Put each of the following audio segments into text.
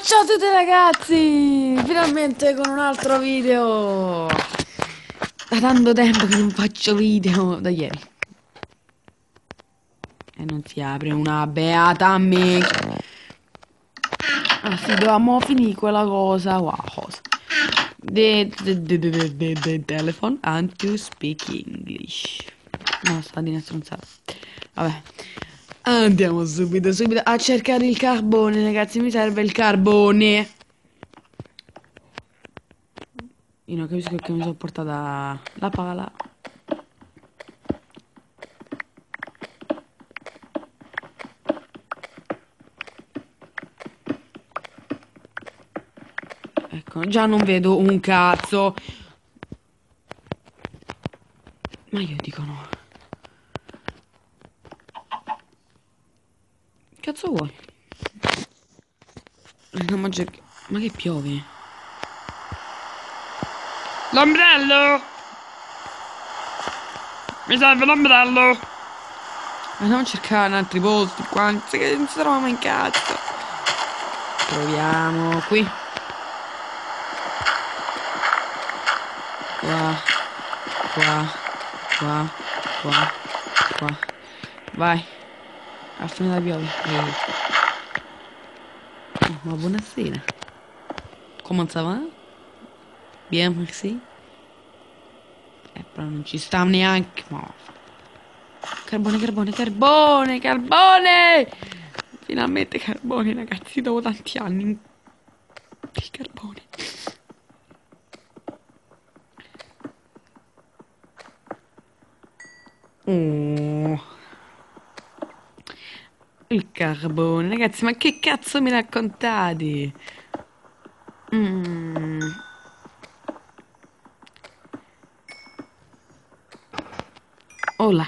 Ciao a tutti ragazzi! Finalmente con un altro video! Da tanto tempo che non faccio video, da ieri. E non si apre una beata a me. Ah sì, dovevamo finire quella cosa. Wow, cosa? The telephone and to speak English. No, sta di una stronzata. Vabbè. Andiamo subito a cercare il carbone, ragazzi. Mi serve il carbone. Io non capisco che mi sono portata la pala. Ecco, già non vedo un cazzo. Ma io dico no. Che cazzo vuoi? No, ma che piove? L'ombrello! Mi serve l'ombrello! Andiamo a cercare in altri posti qua. Non si trova mai in cazzo. Proviamo qui. Qua. Vai. Ha finito la piove. Oh, ma buonasera. Come ça va? Bien, merci. Però non ci sta neanche. No. Carbone! Finalmente carbone, ragazzi, dopo tanti anni. Il carbone. Oh. Il carbone, ragazzi, ma che cazzo mi raccontate? Oh là.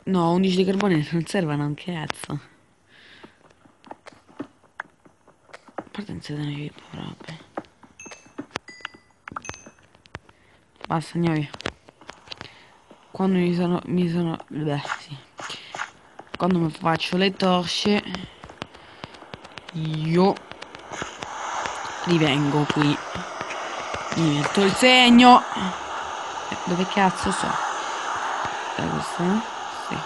No, 11 di carbone non servono un cazzo. Partenza da noi proprio. Basta, andiamo via. Quando beh, sì. Quando mi faccio le torce, io rivengo qui. Mi metto il segno. Dove cazzo so? Da questa? Sì.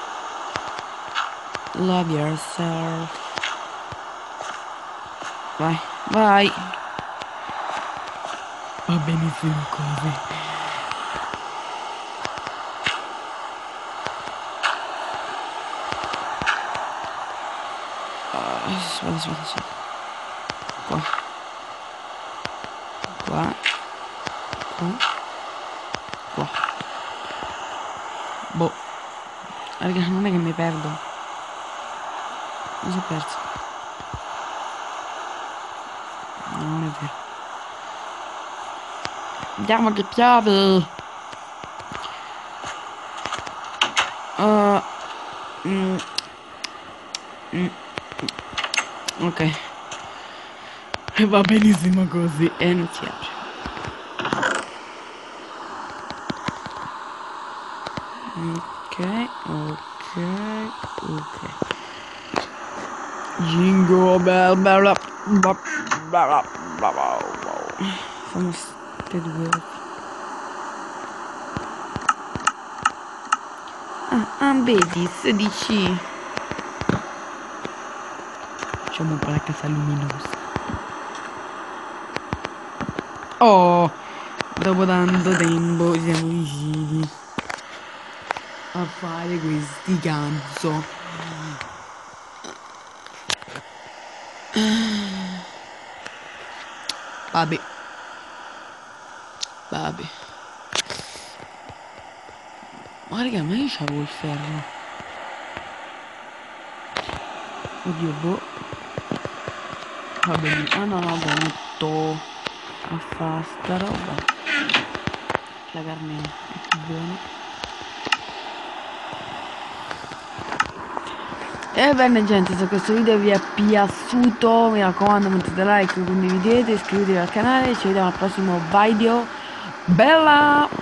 Love yourself. Vai. Va benissimo così. Aspetta. Qua. Boh. Raga, non è che mi perdo. Mi sono perso. No, non è vero. Andiamo che piove. Ok. E va benissimo così. E non si apre. Ok. Jingle bell bell up. Sono ste due. Vedi, 16. Facciamo un po' la casa luminosa. Oh, dopo tanto tempo siamo riusciti a fare questi cazzo. Vabbè. Ma raga, ma io c'avevo il ferro. Oddio, boh. Va bene. Ah no, metto a fa sta roba. La carne è più buona. E bene gente, se questo video vi è piaciuto, mi raccomando mettete like, condividete, iscrivetevi al canale, ci vediamo al prossimo video. Bella!